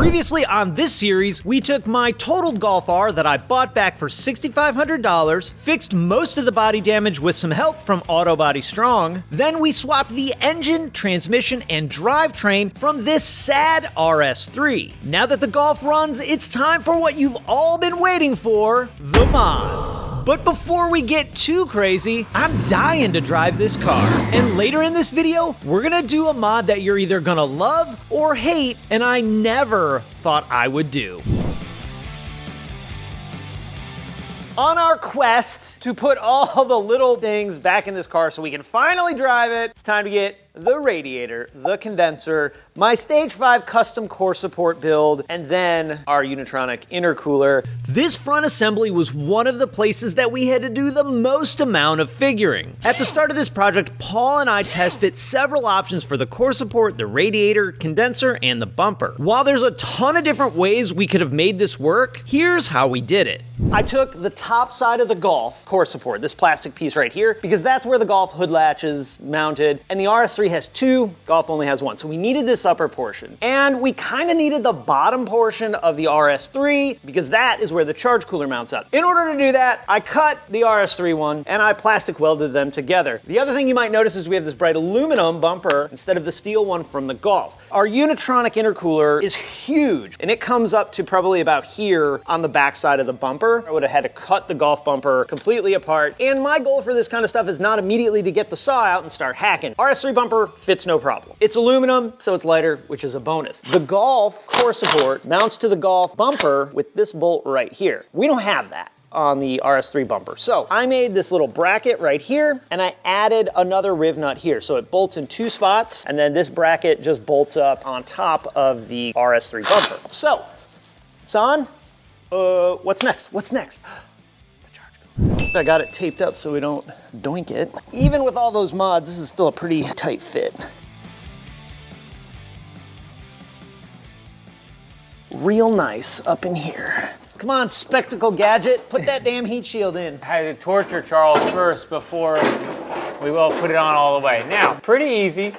Previously on this series, we took my totaled Golf R that I bought back for $6,500, fixed most of the body damage with some help from Auto Body Strong, then we swapped the engine, transmission, and drivetrain from this sad RS3. Now that the Golf runs, it's time for what you've all been waiting for, the mods. But before we get too crazy, I'm dying to drive this car. And later in this video, we're gonna do a mod that you're either gonna love or hate, and I never thought I would do. On our quest to put all the little things back in this car so we can finally drive it, it's time to get the radiator, the condenser, my Stage 5 custom core support build, and then our Unitronic intercooler. This front assembly was one of the places that we had to do the most amount of figuring. At the start of this project, Paul and I test fit several options for the core support, the radiator, condenser, and the bumper. While there's a ton of different ways we could have made this work, here's how we did it. I took the top side of the Golf core support, this plastic piece right here, because that's where the Golf hood latch is mounted, and the RS3 has two, Golf only has one. So we needed this upper portion. And we kind of needed the bottom portion of the RS3 because that is where the charge cooler mounts up. In order to do that, I cut the RS3 one and I plastic welded them together. The other thing you might notice is we have this bright aluminum bumper instead of the steel one from the Golf. Our Unitronic intercooler is huge and it comes up to probably about here on the back side of the bumper. I would have had to cut the Golf bumper completely apart. And my goal for this kind of stuff is not immediately to get the saw out and start hacking. RS3 bumper fits no problem. It's aluminum, so it's lighter, which is a bonus. The Golf core support mounts to the Golf bumper with this bolt right here. We don't have that on the RS3 bumper. So I made this little bracket right here and I added another riv nut here. So it bolts in two spots and then this bracket just bolts up on top of the RS3 bumper. So, it's on. What's next? What's next? I got it taped up so we don't doink it. Even with all those mods, this is still a pretty tight fit. Real nice up in here. Come on, Spectacle Gadget, put that damn heat shield in. I had to torture Charles first before we will put it on all the way. Now, pretty easy.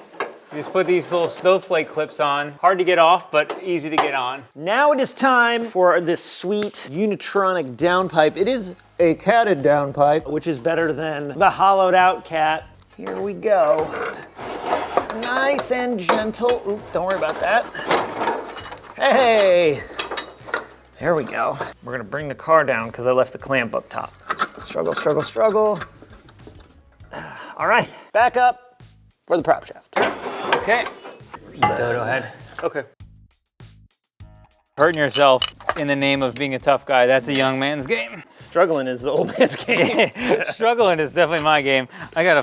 You just put these little snowflake clips on. Hard to get off, but easy to get on. Now it is time for this sweet Unitronic downpipe. It is a catted downpipe, which is better than the hollowed out cat. Here we go. Nice and gentle. Oop, don't worry about that. Hey, there we go. We're gonna bring the car down because I left the clamp up top. Struggle, struggle, struggle. All right, back up for the prop shaft. Okay. Dodo head. Okay. Hurting yourself in the name of being a tough guy, that's a young man's game. Struggling is the old man's game. Struggling is definitely my game. I gotta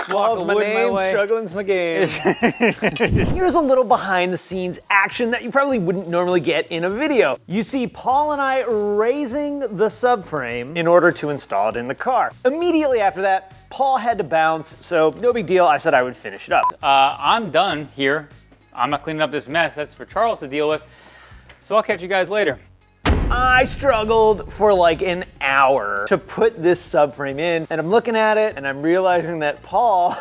walk the my wood name, my way. struggling's my game. Here's a little behind the scenes action that you probably wouldn't normally get in a video. You see Paul and I raising the subframe in order to install it in the car. Immediately after that, Paul had to bounce, so no big deal. I said I would finish it up. I'm done here. I'm not cleaning up this mess. That's for Charles to deal with. So I'll catch you guys later. I struggled for like an hour to put this subframe in, and I'm looking at it and I'm realizing that Paul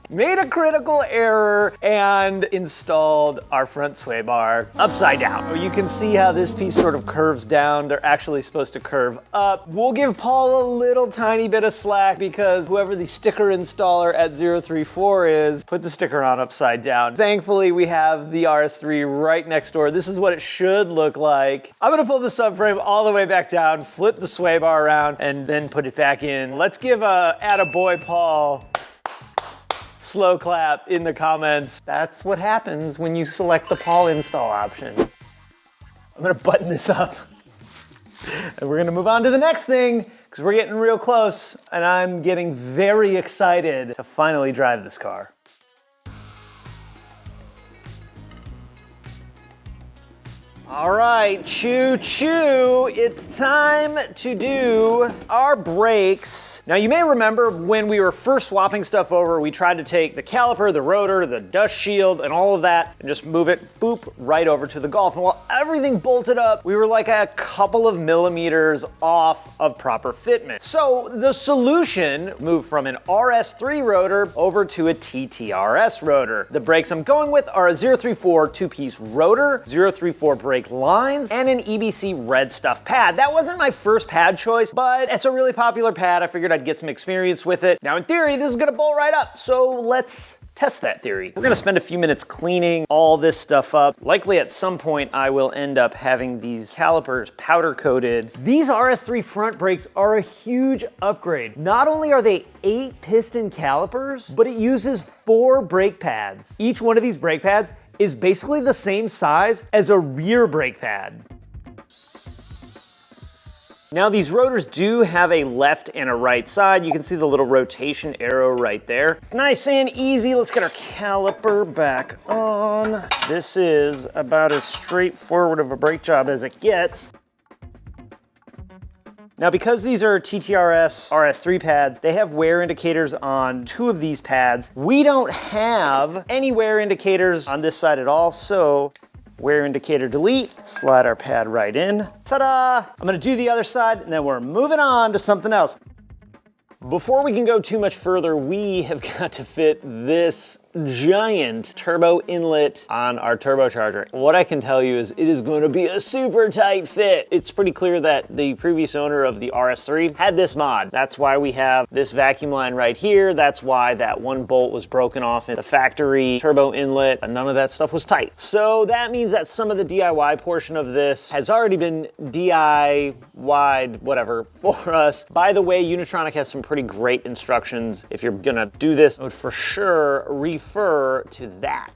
made a critical error and installed our front sway bar upside down. You can see how this piece sort of curves down. They're actually supposed to curve up. We'll give Paul a little tiny bit of slack because whoever the sticker installer at 034 is, put the sticker on upside down. Thankfully, we have the RS3 right next door. This is what it should look like. I'm gonna pull the subframe all the way back down, flip the sway bar around, and then put it back in. Let's give a attaboy Paul slow clap in the comments. That's what happens when you select the Paul install option. I'm gonna button this up and we're gonna move on to the next thing because we're getting real close and I'm getting very excited to finally drive this car. All right, choo choo, it's time to do our brakes. Now you may remember when we were first swapping stuff over, we tried to take the caliper, the rotor, the dust shield, and all of that, and just move it, boop, right over to the Golf. And while everything bolted up, we were like a couple of millimeters off of proper fitment. So the solution moved from an RS3 rotor over to a TTRS rotor. The brakes I'm going with are a 034 two-piece rotor, 034 brake lines, and an EBC red stuff pad. That wasn't my first pad choice, but it's a really popular pad. I figured I'd get some experience with it. Now in theory, this is gonna bolt right up, so let's test that theory. We're gonna spend a few minutes cleaning all this stuff up. Likely at some point I will end up having these calipers powder coated. These RS3 front brakes are a huge upgrade. Not only are they 8 piston calipers, but it uses 4 brake pads. Each one of these brake pads is basically the same size as a rear brake pad. Now these rotors do have a left and a right side. You can see the little rotation arrow right there. Nice and easy. Let's get our caliper back on. This is about as straightforward of a brake job as it gets. Now because these are TTRS RS3 pads, they have wear indicators on 2 of these pads. We don't have any wear indicators on this side at all, so wear indicator delete, slide our pad right in. Ta-da! I'm gonna do the other side and then we're moving on to something else. Before we can go too much further, we have got to fit this giant turbo inlet on our turbocharger. What I can tell you is it is going to be a super tight fit. It's pretty clear that the previous owner of the RS3 had this mod. That's why we have this vacuum line right here. That's why that one bolt was broken off in the factory turbo inlet. None of that stuff was tight. So that means that some of the DIY portion of this has already been DIY'd, whatever, for us. By the way, Unitronic has some pretty great instructions. If you're gonna do this, I would for sure refer to that.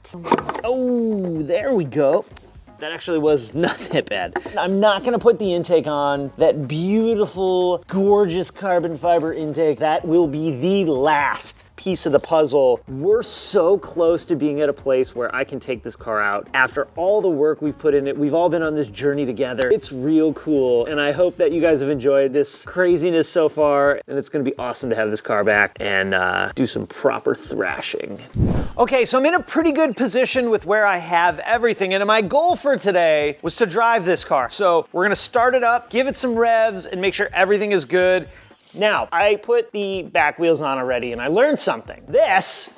Oh, there we go. That actually was not that bad. I'm not gonna put the intake on, that beautiful, gorgeous carbon fiber intake. That will be the last piece of the puzzle. We're so close to being at a place where I can take this car out. After all the work we've put in it, we've all been on this journey together. It's real cool, and I hope that you guys have enjoyed this craziness so far, and it's gonna be awesome to have this car back and do some proper thrashing. Okay, so I'm in a pretty good position with where I have everything, and my goal for today was to drive this car. So we're gonna start it up, give it some revs, and make sure everything is good. Now, I put the back wheels on already and I learned something. This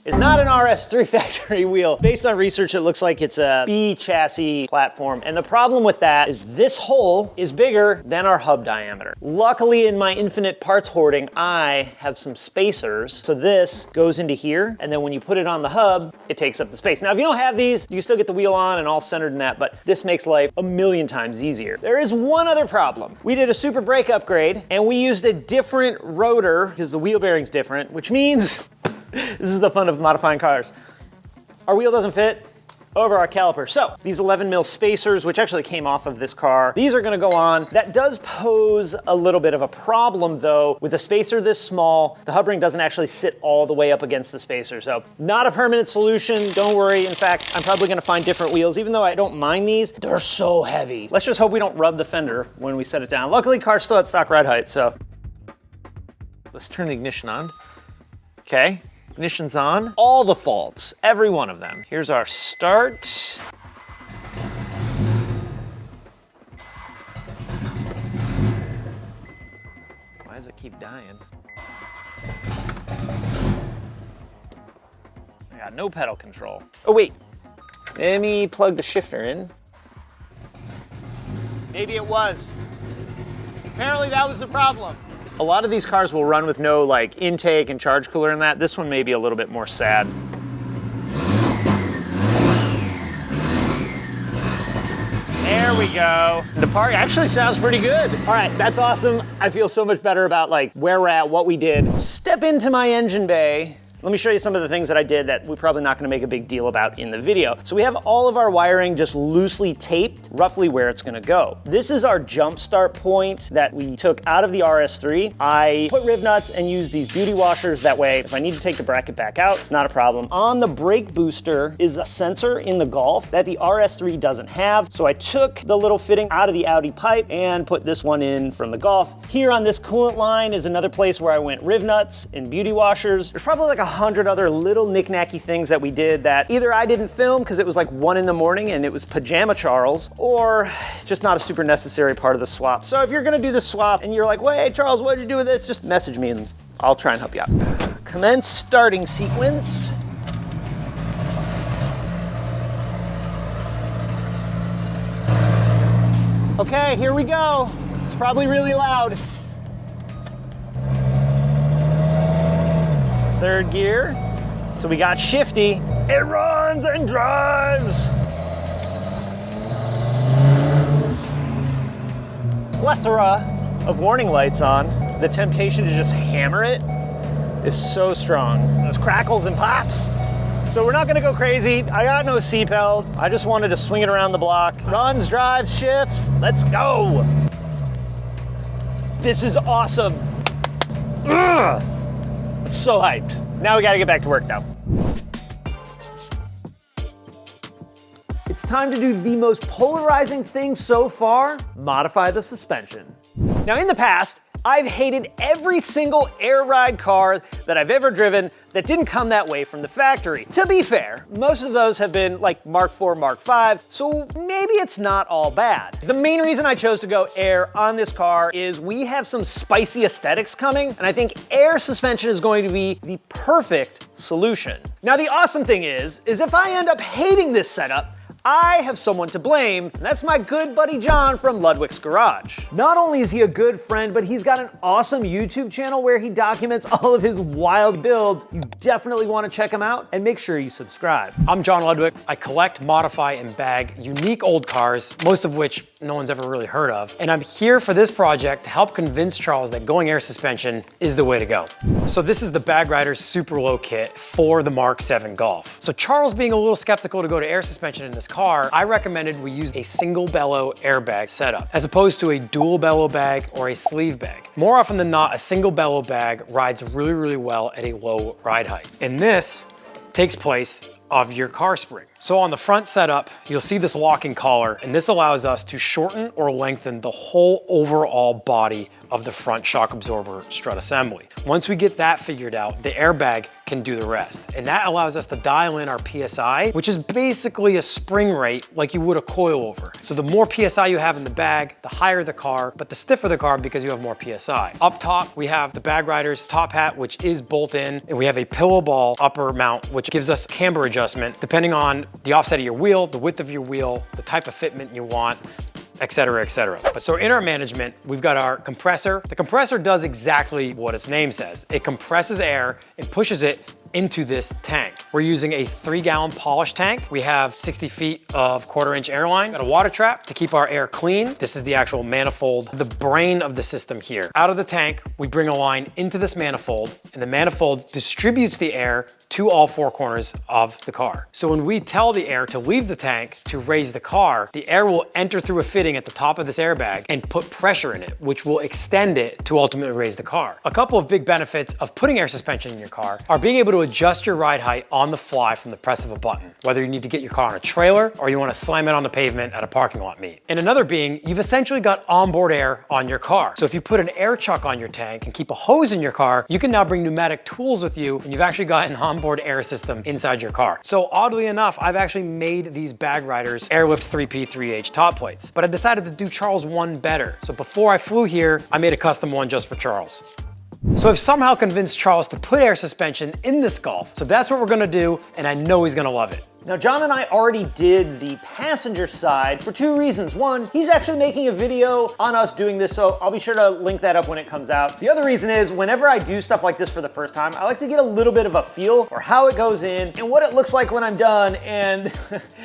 is not an RS3 factory wheel. Based on research, it looks like it's a B chassis platform. And the problem with that is this hole is bigger than our hub diameter. Luckily, in my infinite parts hoarding, I have some spacers. So this goes into here, and then when you put it on the hub, it takes up the space. Now, if you don't have these, you can still get the wheel on and all centered in that, but this makes life a million times easier. There is one other problem. We did a super brake upgrade, and we used a different rotor because the wheel bearing's different, which means this is the fun of modifying cars. Our wheel doesn't fit over our caliper. So these 11 mil spacers, which actually came off of this car, these are gonna go on. That does pose a little bit of a problem though. With a spacer this small, the hub ring doesn't actually sit all the way up against the spacer. So not a permanent solution, don't worry. In fact, I'm probably gonna find different wheels. Even though I don't mind these, they're so heavy. Let's just hope we don't rub the fender when we set it down. Luckily, car's still at stock ride height, so. Let's turn the ignition on. Okay. Ignition's on. All the faults, every one of them. Here's our start. Why does it keep dying? I got no pedal control. Oh wait, let me plug the shifter in. Maybe it was. Apparently that was the problem. A lot of these cars will run with no like intake and charge cooler in that. This one may be a little bit more sad. There we go. The part actually sounds pretty good. All right, that's awesome. I feel so much better about like where we're at, what we did. Step into my engine bay. Let me show you some of the things that I did that we're probably not gonna make a big deal about in the video. So we have all of our wiring just loosely taped, roughly where it's gonna go. This is our jump start point that we took out of the RS3. I put riv nuts and used these beauty washers. That way, if I need to take the bracket back out, it's not a problem. On the brake booster is a sensor in the Golf that the RS3 doesn't have. So I took the little fitting out of the Audi pipe and put this one in from the Golf. Here on this coolant line is another place where I went riv nuts and beauty washers. There's probably like 100 other little knick-knacky things that we did that either I didn't film because it was like 1 in the morning and it was pajama Charles, or just not a super necessary part of the swap. So if you're gonna do the swap and you're like, well, hey Charles, what did you do with this? Just message me and I'll try and help you out. Commence starting sequence. Okay, here we go. It's probably really loud. Third gear. So we got shifty. It runs and drives. Plethora of warning lights on. The temptation to just hammer it is so strong. Those crackles and pops. So we're not gonna go crazy. I got no seatbelt. I just wanted to swing it around the block. Runs, drives, shifts. Let's go. This is awesome. Ugh. So hyped. Now we gotta get back to work though. It's time to do the most polarizing thing so far, modify the suspension. Now in the past, I've hated every single air ride car that I've ever driven that didn't come that way from the factory. To be fair, most of those have been like Mark IV, Mark V, so maybe it's not all bad. The main reason I chose to go air on this car is we have some spicy aesthetics coming, and I think air suspension is going to be the perfect solution. Now the awesome thing is if I end up hating this setup, I have someone to blame, and that's my good buddy John from Ludwig's Garage. Not only is he a good friend, but he's got an awesome YouTube channel where he documents all of his wild builds. You definitely want to check him out, and make sure you subscribe. I'm John Ludwig. I collect, modify, and bag unique old cars, most of which no one's ever really heard of. And I'm here for this project to help convince Charles that going air suspension is the way to go. So this is the Bag Riders Super Low Kit for the Mark VII Golf. So Charles being a little skeptical to go to air suspension in this car, I recommended we use a single bellow airbag setup, as opposed to a dual bellow bag or a sleeve bag. More often than not, a single bellow bag rides really, really well at a low ride height. And this takes place of your car spring. So on the front setup, you'll see this locking collar, and this allows us to shorten or lengthen the whole overall body of the front shock absorber strut assembly. Once we get that figured out, the airbag can do the rest. And that allows us to dial in our PSI, which is basically a spring rate like you would a coilover. So the more PSI you have in the bag, the higher the car, but the stiffer the car because you have more PSI. Up top, we have the Bag Riders top hat, which is bolt in, and we have a pillow ball upper mount, which gives us camber adjustment depending on the offset of your wheel, the width of your wheel, the type of fitment you want, et cetera, et cetera. But so in our management, we've got our compressor. The compressor does exactly what its name says. It compresses air and pushes it into this tank. We're using a 3-gallon polish tank. We have 60 feet of 1/4-inch airline. Got a water trap to keep our air clean. This is the actual manifold, the brain of the system here. Out of the tank, we bring a line into this manifold, and the manifold distributes the air to all 4 corners of the car. So when we tell the air to leave the tank to raise the car, the air will enter through a fitting at the top of this airbag and put pressure in it, which will extend it to ultimately raise the car. A couple of big benefits of putting air suspension in your car are being able to adjust your ride height on the fly from the press of a button, whether you need to get your car on a trailer or you want to slam it on the pavement at a parking lot meet. And another being, you've essentially got onboard air on your car. So if you put an air chuck on your tank and keep a hose in your car, you can now bring pneumatic tools with you, and you've actually got an onboard air system inside your car. So oddly enough, I've actually made these Bag Riders Airlift 3P3H top plates, but I decided to do Charles one better. So before I flew here, I made a custom one just for Charles. So I've somehow convinced Charles to put air suspension in this Golf. So that's what we're gonna do, and I know he's gonna love it. Now, John and I already did the passenger side for 2 reasons. One, he's actually making a video on us doing this, so I'll be sure to link that up when it comes out. The other reason is whenever I do stuff like this for the first time, I like to get a little bit of a feel for how it goes in and what it looks like when I'm done. And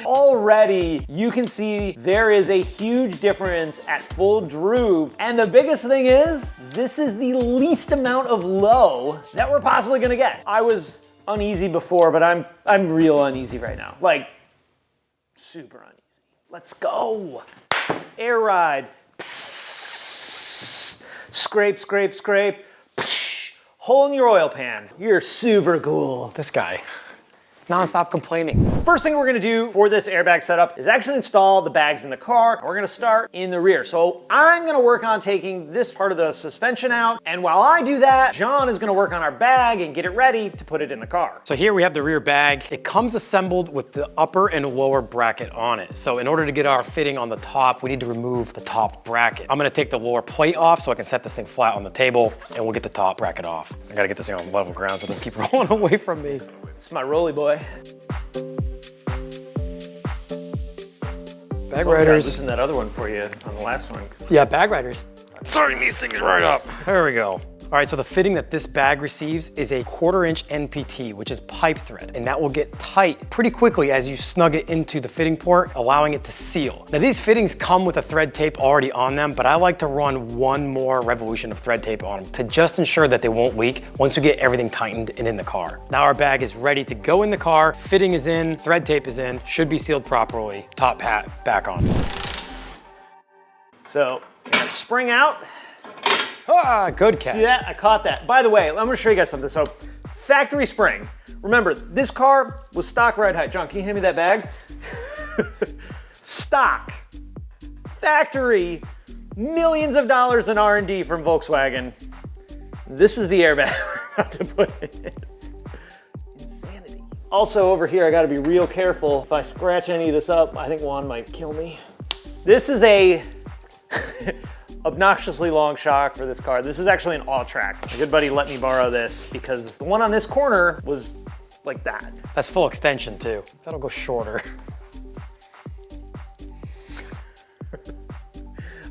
already you can see there is a huge difference at full droop. And the biggest thing is, this is the least amount of low that we're possibly gonna get. I was uneasy before, but I'm real uneasy right now. Like, super uneasy. Let's go. Air ride. Psst. Scrape, scrape, scrape. Psh. Hole in your oil pan. You're super cool. This guy, non-stop complaining. First thing we're gonna do for this airbag setup is actually install the bags in the car. We're gonna start in the rear. So I'm gonna work on taking this part of the suspension out. And while I do that, John is gonna work on our bag and get it ready to put it in the car. So here we have the rear bag. It comes assembled with the upper and lower bracket on it. So in order to get our fitting on the top, we need to remove the top bracket. I'm gonna take the lower plate off so I can set this thing flat on the table, and we'll get the top bracket off. I gotta get this thing on level ground so it doesn't keep rolling away from me. It's my rolly boy. Bag I riders. loosened that other one for you on the last one. Yeah, bag riders. Starting these things right up. There we go. All right, so the fitting that this bag receives is a 1/4" NPT, which is pipe thread, and that will get tight pretty quickly as you snug it into the fitting port, allowing it to seal. Now these fittings come with a thread tape already on them, but I like to run one more revolution of thread tape on them to just ensure that they won't leak once we get everything tightened and in the car. Now our bag is ready to go in the car, fitting is in, thread tape is in, should be sealed properly, top hat back on. So, spring out. Ah, good catch. See that? I caught that. By the way, I'm gonna show you guys something. So, factory spring. Remember, this car was stock ride height. John, can you hand me that bag? Stock. Factory. Millions of dollars in R&D from Volkswagen. This is the airbag we're about to put in. Insanity. Also over here, I gotta be real careful. If I scratch any of this up, I think Juan might kill me. This is a obnoxiously long shock for this car. This is actually an all-track. A good buddy let me borrow this because the one on this corner was like that. That's full extension too. That'll go shorter.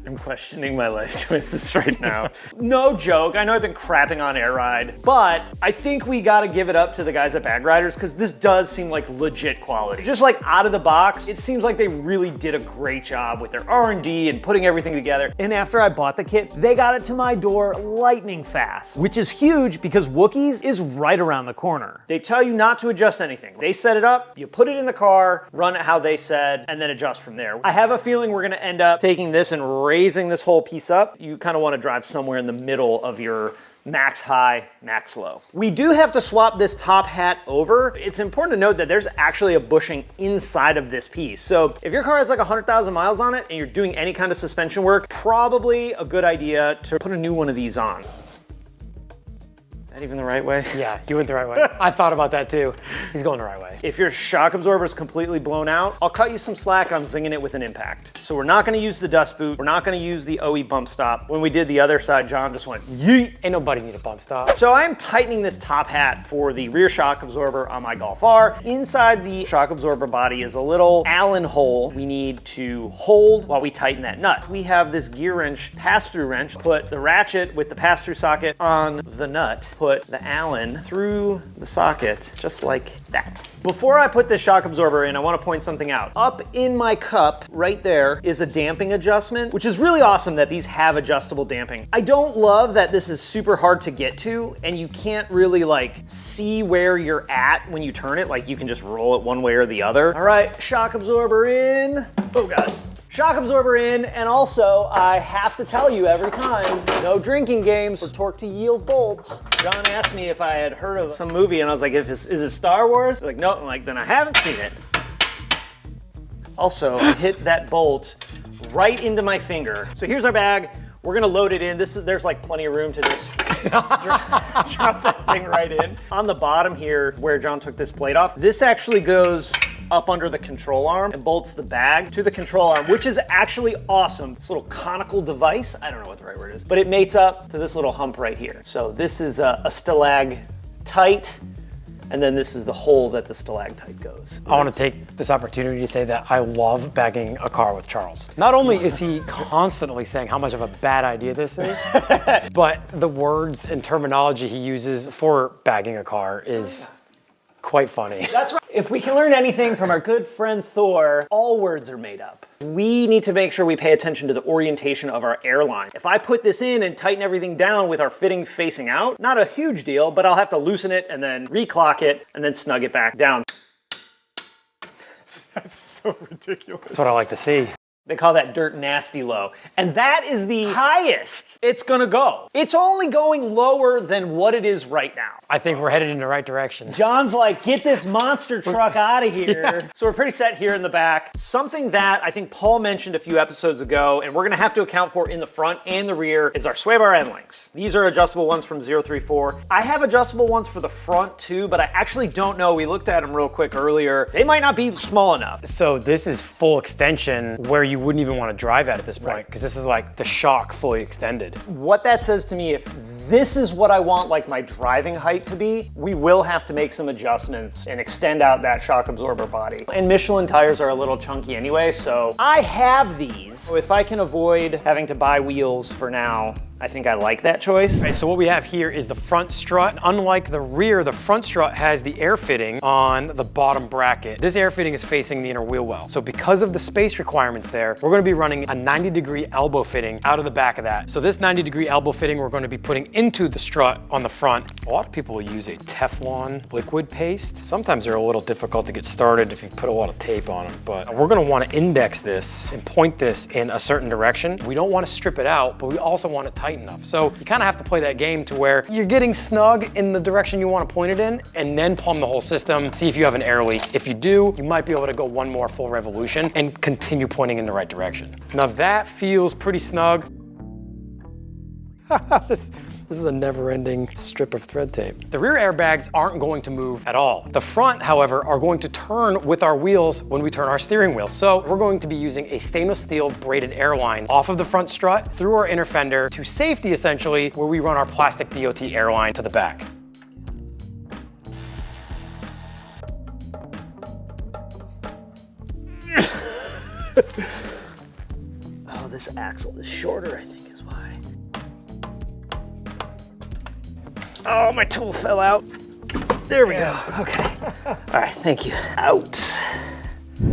I'm questioning my life choices right now. No joke, I know I've been crapping on Air Ride, but I think we gotta give it up to the guys at Bag Riders because this does seem like legit quality. Just like out of the box, it seems like they really did a great job with their R&D and putting everything together. And after I bought the kit, they got it to my door lightning fast, which is huge because Wookiees is right around the corner. They tell you not to adjust anything. They set it up, you put it in the car, run it how they said, and then adjust from there. I have a feeling we're gonna end up taking this and raising this whole piece up. You kind of want to drive somewhere in the middle of your max high, max low. We do have to swap this top hat over. It's important to note that there's actually a bushing inside of this piece. So if your car has like 100,000 miles on it and you're doing any kind of suspension work, probably a good idea to put a new one of these on. That even the right way? Yeah, you went the right way. I thought about that too. He's going the right way. If your shock absorber is completely blown out, I'll cut you some slack on zinging it with an impact. So we're not gonna use the dust boot. We're not gonna use the OE bump stop. When we did the other side, John just went, yeet. Ain't nobody need a bump stop. So I'm tightening this top hat for the rear shock absorber on my Golf R. Inside the shock absorber body is a little Allen hole we need to hold while we tighten that nut. We have this gear wrench, pass-through wrench. Put the ratchet with the pass-through socket on the nut. Put the Allen through the socket, just like that. Before I put this shock absorber in, I want to point something out. Up in my cup, right there, is a damping adjustment, which is really awesome that these have adjustable damping. I don't love that this is super hard to get to, and you can't really like see where you're at when you turn it, like you can just roll it one way or the other. All right, shock absorber in. Oh God. Shock absorber in, and also I have to tell you every time, no drinking games for torque to yield bolts. John asked me if I had heard of some movie, and I was like, is it Star Wars? Like, no, I'm like, then I haven't seen it. Also, I hit that bolt right into my finger. So here's our bag. We're gonna load it in. There's like plenty of room to just drop that thing right in. On the bottom here, where John took this plate off, this actually goes up under the control arm and bolts the bag to the control arm, which is actually awesome. This little conical device, I don't know what the right word is, but it mates up to this little hump right here. So this is a stalactite, and then this is the hole that the stalactite goes. I want to take this opportunity to say that I love bagging a car with Charles. Not only is he constantly saying how much of a bad idea this is, but the words and terminology he uses for bagging a car is quite funny. That's right. If we can learn anything from our good friend Thor, all words are made up. We need to make sure we pay attention to the orientation of our airline. If I put this in and tighten everything down with our fitting facing out, not a huge deal, but I'll have to loosen it and then reclock it and then snug it back down. That's so ridiculous. That's what I like to see. They call that dirt nasty low. And that is the highest it's gonna go. It's only going lower than what it is right now. I think we're headed in the right direction. John's like, get this monster truck out of here. Yeah. So we're pretty set here in the back. Something that I think Paul mentioned a few episodes ago, and we're gonna have to account for in the front and the rear, is our sway bar end links. These are adjustable ones from 034. I have adjustable ones for the front too, but I actually don't know. We looked at them real quick earlier. They might not be small enough. So this is full extension where you wouldn't even want to drive at this point, because this is like the shock fully extended. What that says to me, if this is what I want like my driving height to be, we will have to make some adjustments and extend out that shock absorber body. And Michelin tires are a little chunky anyway, so I have these. So if I can avoid having to buy wheels for now, I think I like that choice. Right, so what we have here is the front strut. Unlike the rear, the front strut has the air fitting on the bottom bracket. This air fitting is facing the inner wheel well. So because of the space requirements there, we're gonna be running a 90-degree elbow fitting out of the back of that. So this 90-degree elbow fitting we're gonna be putting into the strut on the front. A lot of people will use a Teflon liquid paste. Sometimes they're a little difficult to get started if you put a lot of tape on them, but we're gonna wanna index this and point this in a certain direction. We don't wanna strip it out, but we also want it tight enough. So you kind of have to play that game to where you're getting snug in the direction you want to point it in, and then plumb the whole system, see if you have an air leak. If you do, you might be able to go one more full revolution and continue pointing in the right direction. Now that feels pretty snug. This is a never-ending strip of thread tape. The rear airbags aren't going to move at all. The front, however, are going to turn with our wheels when we turn our steering wheel. So we're going to be using a stainless steel braided airline off of the front strut through our inner fender to safety, essentially, where we run our plastic DOT airline to the back. Oh, this axle is shorter, I think. Oh, my tool fell out. There we go. Okay. All right, thank you. Out.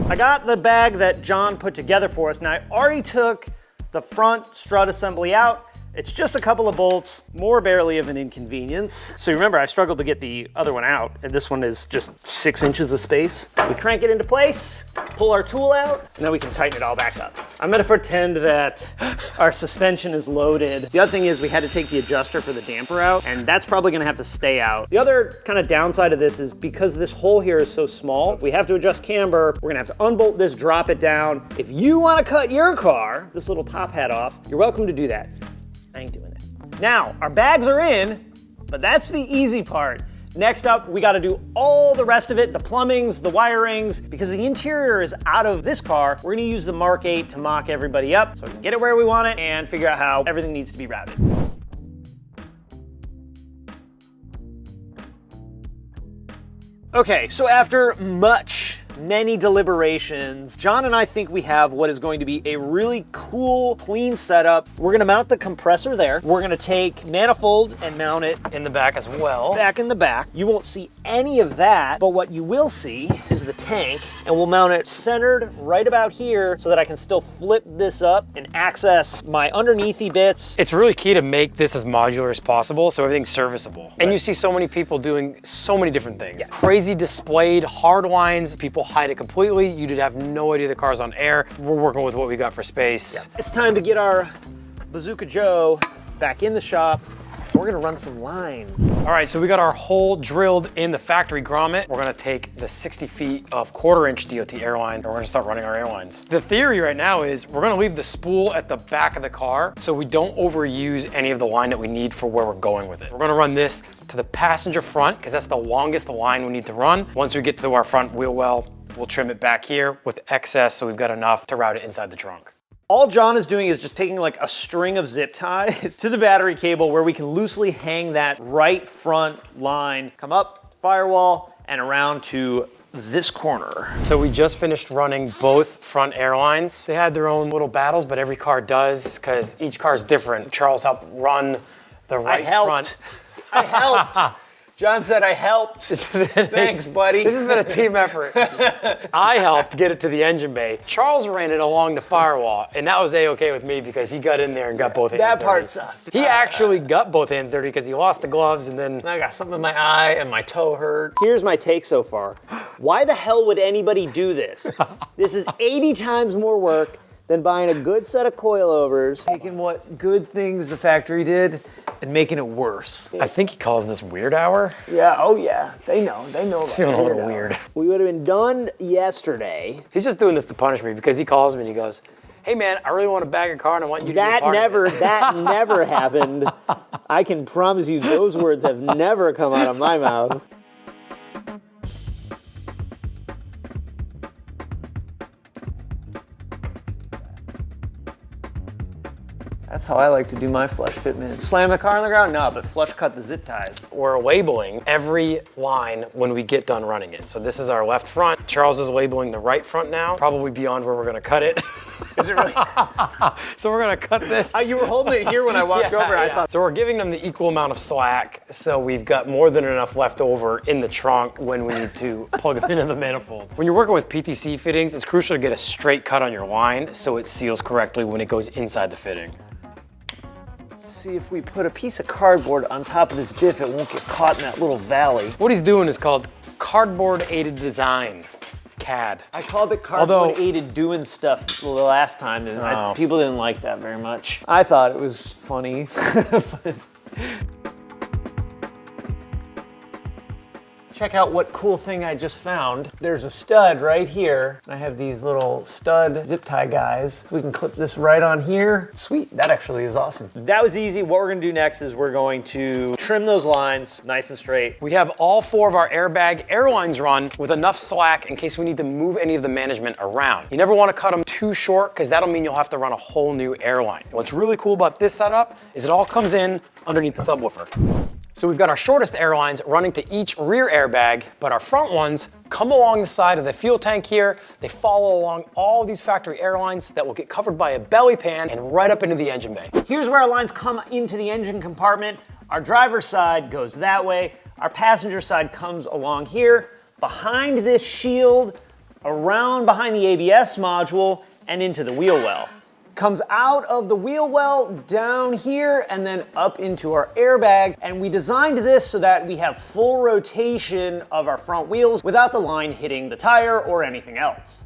I got the bag that John put together for us. Now, I already took the front strut assembly out. It's just a couple of bolts, more barely of an inconvenience. So remember, I struggled to get the other one out, and this one is just 6 inches of space. We crank it into place, pull our tool out, and then we can tighten it all back up. I'm gonna pretend that our suspension is loaded. The other thing is we had to take the adjuster for the damper out, and that's probably gonna have to stay out. The other kind of downside of this is because this hole here is so small, if we have to adjust camber, we're gonna have to unbolt this, drop it down. If you wanna cut your car, this little top hat off, you're welcome to do that. I ain't doing it. Now, our bags are in, but that's the easy part. Next up, we gotta do all the rest of it, the plumbings, the wirings, because the interior is out of this car. We're gonna use the Mark 8 to mock everybody up so we can get it where we want it and figure out how everything needs to be routed. Okay, so after many deliberations, John and I think we have what is going to be a really cool, clean setup. We're gonna mount the compressor there. We're gonna take manifold and mount it In the back as well. back in the back. You won't see any of that, but what you will see is the tank, and we'll mount it centered right about here so that I can still flip this up and access my underneathy bits. It's really key to make this as modular as possible so everything's serviceable. Right. And you see so many people doing so many different things. Yeah. Crazy displayed hard lines, people hide it completely. You did have no idea the car's on air. We're working with what we got for space. Yeah. It's time to get our Bazooka Joe back in the shop. We're gonna run some lines. All right, so we got our hole drilled in the factory grommet. We're gonna take the 60 feet of 1/4-inch DOT airline, and we're gonna start running our airlines. The theory right now is we're gonna leave the spool at the back of the car so we don't overuse any of the line that we need for where we're going with it. We're gonna run this to the passenger front because that's the longest line we need to run. Once we get to our front wheel well, we'll trim it back here with excess so we've got enough to route it inside the trunk. All John is doing is just taking like a string of zip ties to the battery cable where we can loosely hang that right front line, come up, firewall, and around to this corner. So we just finished running both front airlines. They had their own little battles, but every car does because each car is different. Charles helped run the right front. I helped. John said I helped. Thanks, buddy. This has been a team effort. I helped get it to the engine bay. Charles ran it along the firewall, and that was A-okay with me because he got in there and got both hands dirty. That part sucked. He actually got both hands dirty because he lost the gloves, and then I got something in my eye and my toe hurt. Here's my take so far. Why the hell would anybody do this? This is 80 times more work than buying a good set of coilovers, taking what good things the factory did and making it worse. I think he calls this weird hour. Yeah, oh yeah, they know. It's feeling a little weird. We would have been done yesterday. He's just doing this to punish me because he calls me and he goes, hey man, I really want to bag a car and I want you to be a part of it. That never happened. I can promise you those words have never come out of my mouth. That's how I like to do my flush fitment. Slam the car on the ground? No, but flush cut the zip ties. We're labeling every line when we get done running it. So this is our left front. Charles is labeling the right front now, probably beyond where we're gonna cut it. Is it really? So we're gonna cut this. You were holding it here when I walked over. I thought. So we're giving them the equal amount of slack. So we've got more than enough left over in the trunk when we need to plug them into the manifold. When you're working with PTC fittings, it's crucial to get a straight cut on your line so it seals correctly when it goes inside the fitting. See if we put a piece of cardboard on top of this diff, it won't get caught in that little valley. What he's doing is called cardboard aided design, CAD. I called it cardboard aided doing stuff the last time, and people didn't like that very much. I thought it was funny. Check out what cool thing I just found. There's a stud right here. I have these little stud zip tie guys. We can clip this right on here. Sweet, that actually is awesome. That was easy. What we're gonna do next is we're going to trim those lines nice and straight. We have all 4 of our airbag airlines run with enough slack in case we need to move any of the management around. You never wanna cut them too short because that'll mean you'll have to run a whole new airline. What's really cool about this setup is it all comes in underneath the subwoofer. So we've got our shortest airlines running to each rear airbag, but our front ones come along the side of the fuel tank here. They follow along all these factory airlines that will get covered by a belly pan and right up into the engine bay. Here's where our lines come into the engine compartment. Our driver's side goes that way. Our passenger side comes along here, behind this shield, around behind the ABS module, and into the wheel well. Comes out of the wheel well down here and then up into our airbag. And we designed this so that we have full rotation of our front wheels without the line hitting the tire or anything else.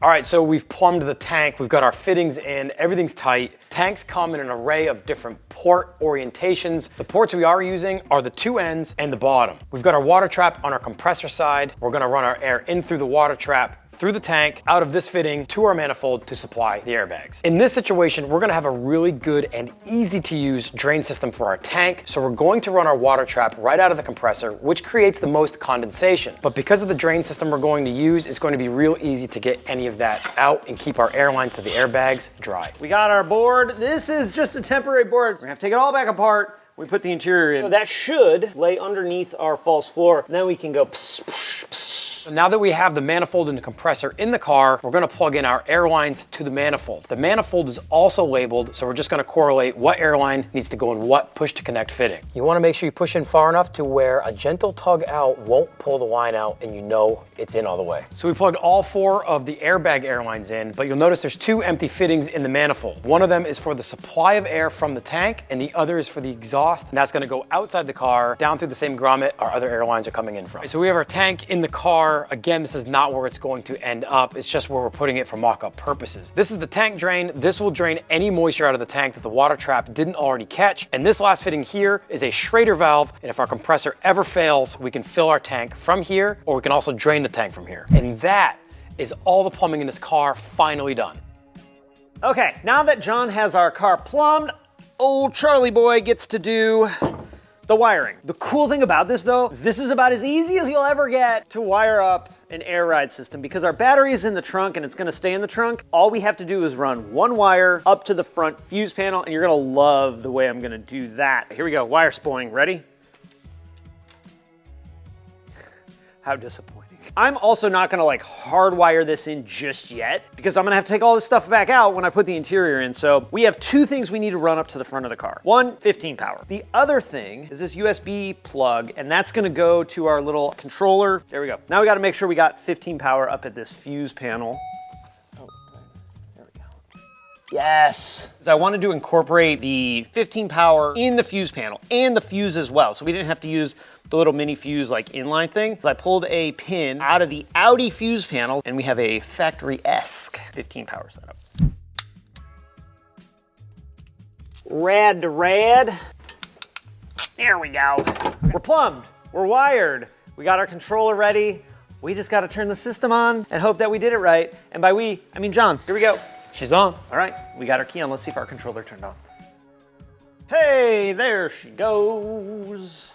All right, so we've plumbed the tank. We've got our fittings in, everything's tight. Tanks come in an array of different port orientations. The ports we are using are the 2 ends and the bottom. We've got our water trap on our compressor side. We're gonna run our air in through the water trap, through the tank, out of this fitting to our manifold to supply the airbags. In this situation, we're gonna have a really good and easy to use drain system for our tank. So we're going to run our water trap right out of the compressor, which creates the most condensation. But because of the drain system we're going to use, it's going to be real easy to get any of that out and keep our air lines to the airbags dry. We got our board. This is just a temporary board. We're gonna have to take it all back apart. We put the interior in. So that should lay underneath our false floor. And then we can go pss, pss, pss. So now that we have the manifold and the compressor in the car, we're gonna plug in our air lines to the manifold. The manifold is also labeled, so we're just gonna correlate what airline needs to go in what push to connect fitting. You wanna make sure you push in far enough to where a gentle tug out won't pull the line out and you know it's in all the way. So we plugged all 4 of the airbag airlines in, but you'll notice there's 2 empty fittings in the manifold. One of them is for the supply of air from the tank, and the other is for the exhaust, and that's gonna go outside the car, down through the same grommet our other airlines are coming in from. So we have our tank in the car. Again, this is not where it's going to end up. It's just where we're putting it for mock-up purposes. This is the tank drain. This will drain any moisture out of the tank that the water trap didn't already catch. And this last fitting here is a Schrader valve. And if our compressor ever fails, we can fill our tank from here, or we can also drain the tank from here. And that is all the plumbing in this car finally done. Okay, now that John has our car plumbed, old Charlie boy gets to do the wiring. The cool thing about this though, this is about as easy as you'll ever get to wire up an air ride system because our battery is in the trunk and it's gonna stay in the trunk. All we have to do is run 1 wire up to the front fuse panel, and you're gonna love the way I'm gonna do that. Here we go, wire spooling, ready? How disappointing. I'm also not gonna like hardwire this in just yet because I'm gonna have to take all this stuff back out when I put the interior in. So we have two things we need to run up to the front of the car. One, 15 power. The other thing is this USB plug, and that's gonna go to our little controller. There we go. Now we gotta make sure we got 15 power up at this fuse panel. Yes. I wanted to incorporate the 15 power in the fuse panel and the fuse as well. So we didn't have to use the little mini fuse like inline thing. I pulled a pin out of the Audi fuse panel and we have a factory-esque 15 power setup. Rad to rad. There we go. We're plumbed, we're wired. We got our controller ready. We just gotta turn the system on and hope that we did it right. And by we, I mean John. Here we go. She's on. All right, we got our key on. Let's see if our controller turned on. Hey, there she goes.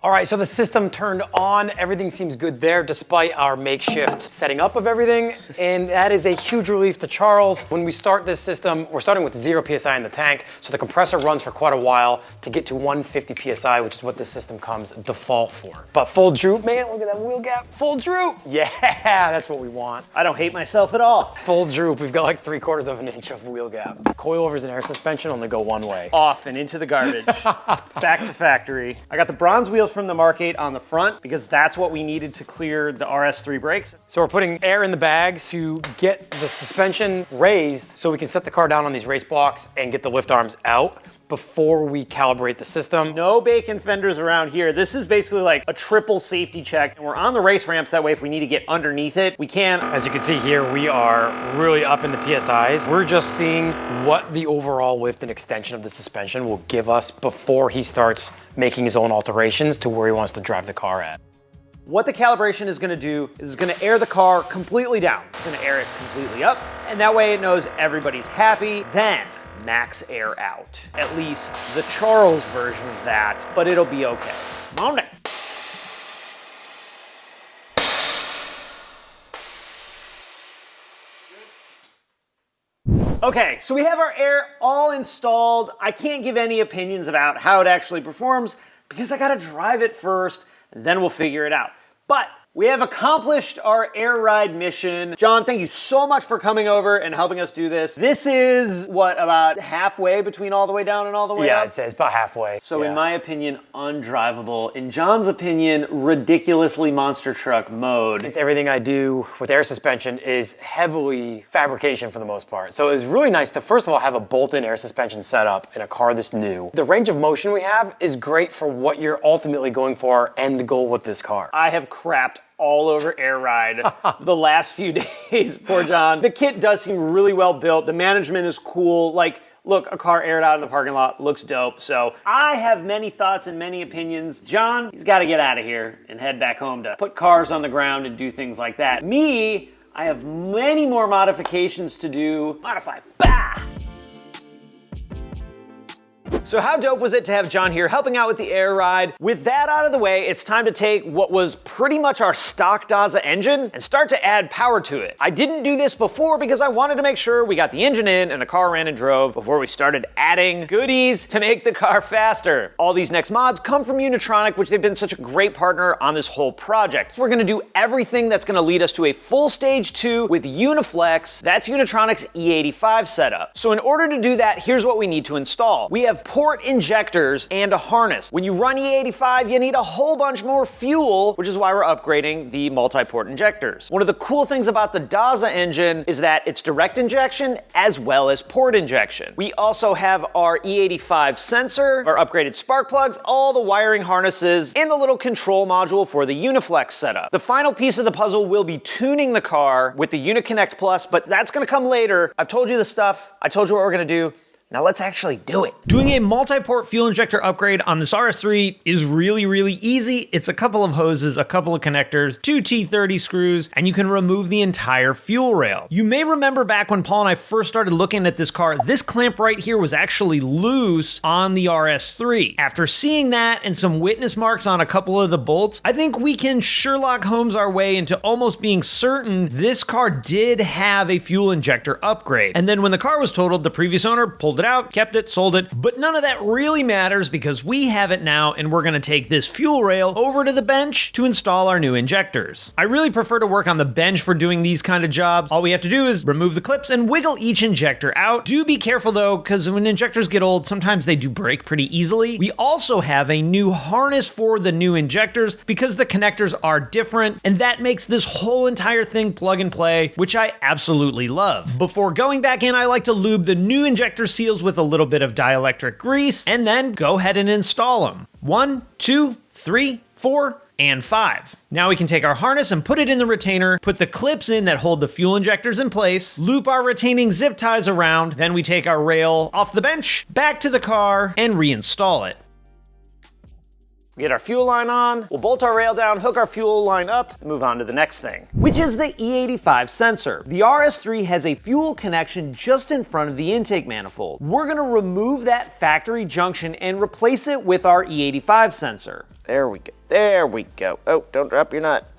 All right, so the system turned on. Everything seems good there despite our makeshift setting up of everything. And that is a huge relief to Charles. When we start this system, we're starting with 0 PSI in the tank. So the compressor runs for quite a while to get to 150 PSI, which is what this system comes default for. But full droop, man, look at that wheel gap. Full droop. Yeah, that's what we want. I don't hate myself at all. Full droop, we've got like 3/4 of an inch of wheel gap. Coilovers and air suspension only go one way. Off and into the garbage. Back to factory. I got the bronze wheels from the Mark 8 on the front because that's what we needed to clear the RS3 brakes. So we're putting air in the bags to get the suspension raised so we can set the car down on these race blocks and get the lift arms out before we calibrate the system. No bacon fenders around here. This is basically like a triple safety check. And we're on the race ramps, that way if we need to get underneath it, we can. As you can see here, we are really up in the PSIs. We're just seeing what the overall lift and extension of the suspension will give us before he starts making his own alterations to where he wants to drive the car at. What the calibration is gonna do is it's gonna air the car completely down. It's gonna air it completely up, and that way it knows everybody's happy. Then max air out. At least the Charles version of that, but it'll be okay. Come on down. Okay, so we have our air all installed. I can't give any opinions about how it actually performs because I gotta drive it first and then we'll figure it out. But we have accomplished our air ride mission. John, thank you so much for coming over and helping us do this. This is, what, about halfway between all the way down and all the way up? Yeah, I'd say it's about halfway. So in my opinion, undrivable. In John's opinion, ridiculously monster truck mode. It's everything I do with air suspension is heavily fabrication for the most part. So it was really nice to, first of all, have a bolt-in air suspension setup in a car this new. The range of motion we have is great for what you're ultimately going for and the goal with this car. I have crapped all over air ride the last few days. Poor John. The kit does seem really well built. The management is cool. Like, look, a car aired out in the parking lot looks dope. So I have many thoughts and many opinions. John, he's got to get out of here and head back home to put cars on the ground and do things like that. Me, I have many more modifications to do. Modify. Bah! So how dope was it to have John here helping out with the air ride? With that out of the way, it's time to take what was pretty much our stock DAZA engine and start to add power to it. I didn't do this before because I wanted to make sure we got the engine in and the car ran and drove before we started adding goodies to make the car faster. All these next mods come from Unitronic, which they've been such a great partner on this whole project. So we're gonna do everything that's gonna lead us to a full stage 2 with Uniflex. That's Unitronic's E85 setup. So in order to do that, here's what we need to install. We have port injectors and a harness. When you run E85, you need a whole bunch more fuel, which is why we're upgrading the multi-port injectors. One of the cool things about the DAZA engine is that it's direct injection as well as port injection. We also have our E85 sensor, our upgraded spark plugs, all the wiring harnesses, and the little control module for the Uniflex setup. The final piece of the puzzle will be tuning the car with the UniConnect Plus, but that's gonna come later. I've told you the stuff, I told you what we're gonna do. Now let's actually do it. Doing a multi-port fuel injector upgrade on this RS3 is really, really easy. It's a couple of hoses, a couple of connectors, 2 T30 screws, and you can remove the entire fuel rail. You may remember back when Paul and I first started looking at this car, this clamp right here was actually loose on the RS3. After seeing that and some witness marks on a couple of the bolts, I think we can Sherlock Holmes our way into almost being certain this car did have a fuel injector upgrade. And then when the car was totaled, the previous owner pulled pulled it out, kept it, sold it, but none of that really matters because we have it now and we're gonna take this fuel rail over to the bench to install our new injectors. I really prefer to work on the bench for doing these kind of jobs. All we have to do is remove the clips and wiggle each injector out. Do be careful though, because when injectors get old, sometimes they do break pretty easily. We also have a new harness for the new injectors because the connectors are different, and that makes this whole entire thing plug and play, which I absolutely love. Before going back in, I like to lube the new injector seals with a little bit of dielectric grease, and then go ahead and install them. 1, 2, 3, 4, and 5. Now we can take our harness and put it in the retainer, put the clips in that hold the fuel injectors in place, loop our retaining zip ties around, then we take our rail off the bench, back to the car, and reinstall it. Get our fuel line on, we'll bolt our rail down, hook our fuel line up, and move on to the next thing, which is the E85 sensor. The RS3 has a fuel connection just in front of the intake manifold. We're gonna remove that factory junction and replace it with our E85 sensor. There we go, there we go. Oh, don't drop your nut.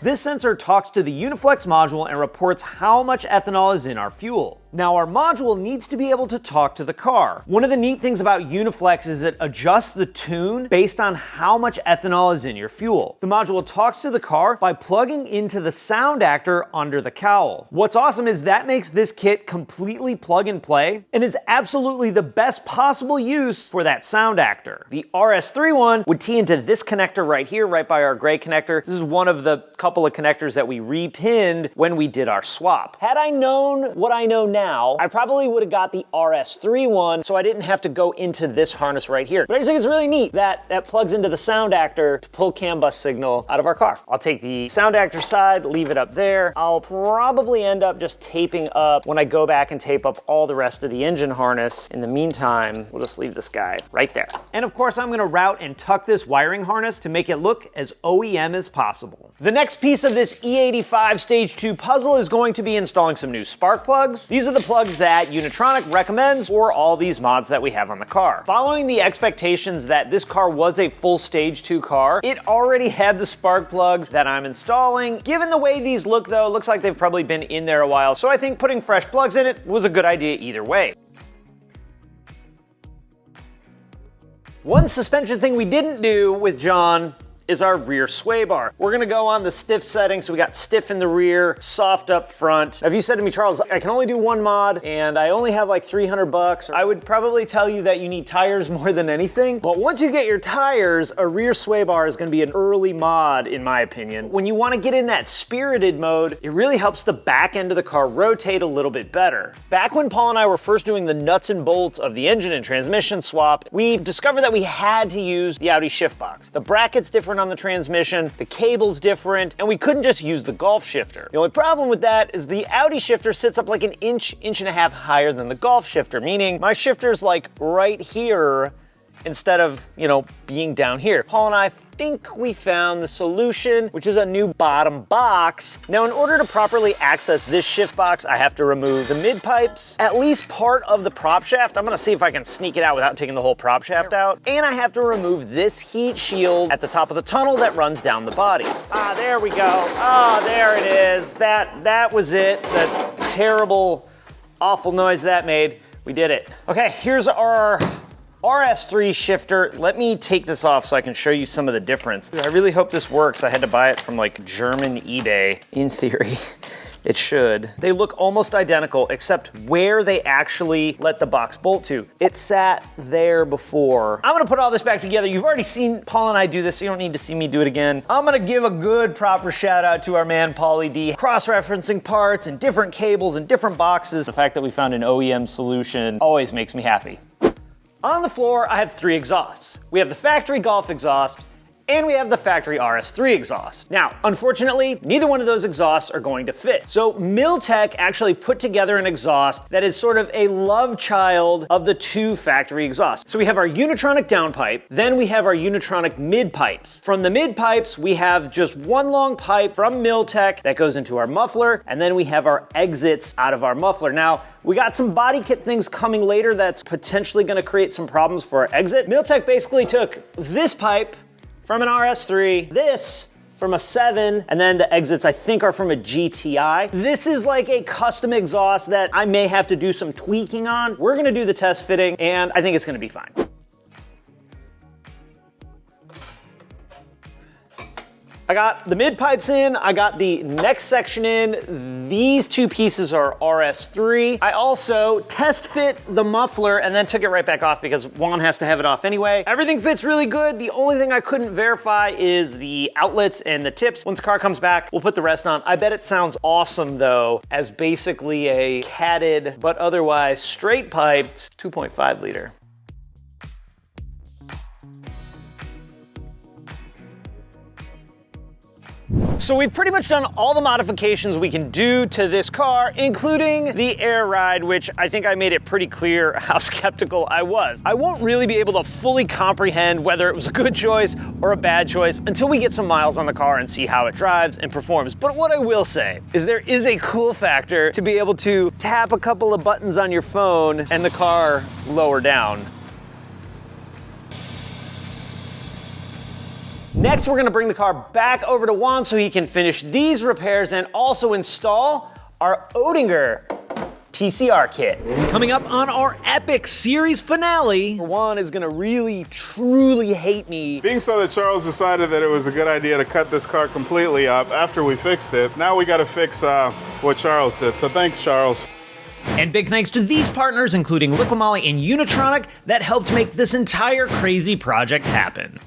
This sensor talks to the Uniflex module and reports how much ethanol is in our fuel. Now our module needs to be able to talk to the car. One of the neat things about Uniflex is it adjusts the tune based on how much ethanol is in your fuel. The module talks to the car by plugging into the sound actor under the cowl. What's awesome is that makes this kit completely plug and play and is absolutely the best possible use for that sound actor. The RS3 one would tee into this connector right here, right by our gray connector. This is one of the couple of connectors that we repinned when we did our swap. Had I known what I know now, I probably would have got the RS3 one so I didn't have to go into this harness right here. But I just think it's really neat that that plugs into the sound actor to pull CAN bus signal out of our car. I'll take the sound actor side, leave it up there. I'll probably end up just taping up when I go back and tape up all the rest of the engine harness. In the meantime, we'll just leave this guy right there. And of course, I'm gonna route and tuck this wiring harness to make it look as OEM as possible. The next piece of this E85 Stage 2 puzzle is going to be installing some new spark plugs. These are the plugs that Unitronic recommends for all these mods that we have on the car. Following the expectations that this car was a full Stage 2 car, it already had the spark plugs that I'm installing. Given the way these look though, it looks like they've probably been in there a while, so I think putting fresh plugs in it was a good idea either way. One suspension thing we didn't do with John is our rear sway bar. We're gonna go on the stiff setting, so we got stiff in the rear, soft up front. Now, if you said to me, Charles, I can only do one mod and I only have like 300 bucks, I would probably tell you that you need tires more than anything. But once you get your tires, a rear sway bar is gonna be an early mod in my opinion. When you wanna get in that spirited mode, it really helps the back end of the car rotate a little bit better. Back when Paul and I were first doing the nuts and bolts of the engine and transmission swap, we discovered that we had to use the Audi shift box. The bracket's different on the transmission, the cable's different, and we couldn't just use the Golf shifter. The only problem with that is the Audi shifter sits up like an inch and a half higher than the Golf shifter, meaning my shifter's like right here instead of, you know, being down here. Paul and I think we found the solution, which is a new bottom box. Now, in order to properly access this shift box, I have to remove the mid pipes, at least part of the prop shaft. I'm gonna see if I can sneak it out without taking the whole prop shaft out. And I have to remove this heat shield at the top of the tunnel that runs down the body. Ah, there we go. Ah, there it is. That was it. The terrible, awful noise that made. We did it. Okay, here's our RS3 shifter. Let me take this off so I can show you some of the difference. I really hope this works. I had to buy it from like German eBay. In theory, it should. They look almost identical except where they actually let the box bolt to. It sat there before. I'm gonna put all this back together. You've already seen Paul and I do this, so you don't need to see me do it again. I'm gonna give a good proper shout out to our man Paulie D. Cross-referencing parts and different cables and different boxes. The fact that we found an OEM solution always makes me happy. On the floor, I have 3 exhausts. We have the factory Golf exhaust, and we have the factory RS3 exhaust. Now, unfortunately, neither one of those exhausts are going to fit. So Milltech actually put together an exhaust that is sort of a love child of the 2 factory exhausts. So we have our Unitronic downpipe, then we have our Unitronic mid pipes. From the mid pipes, we have just one long pipe from Milltech that goes into our muffler, and then we have our exits out of our muffler. Now, we got some body kit things coming later that's potentially gonna create some problems for our exit. Milltech basically took this pipe from an RS3, this from a 7, and then the exits I think are from a GTI. This is like a custom exhaust that I may have to do some tweaking on. We're gonna do the test fitting, and I think it's gonna be fine. I got the mid pipes in, I got the next section in. These two pieces are RS3. I also test fit the muffler and then took it right back off because Juan has to have it off anyway. Everything fits really good. The only thing I couldn't verify is the outlets and the tips. Once the car comes back, we'll put the rest on. I bet it sounds awesome though, as basically a catted, but otherwise straight piped 2.5 liter. So we've pretty much done all the modifications we can do to this car, including the air ride, which I think I made it pretty clear how skeptical I was. I won't really be able to fully comprehend whether it was a good choice or a bad choice until we get some miles on the car and see how it drives and performs. But what I will say is there is a cool factor to be able to tap a couple of buttons on your phone and the car lower down. Next, we're gonna bring the car back over to Juan so he can finish these repairs and also install our Oettinger TCR kit. Coming up on our epic series finale, Juan is gonna really, truly hate me. Being so that Charles decided that it was a good idea to cut this car completely up after we fixed it, now we gotta fix what Charles did. So thanks, Charles. And big thanks to these partners, including Liqui Moly and Unitronic, that helped make this entire crazy project happen.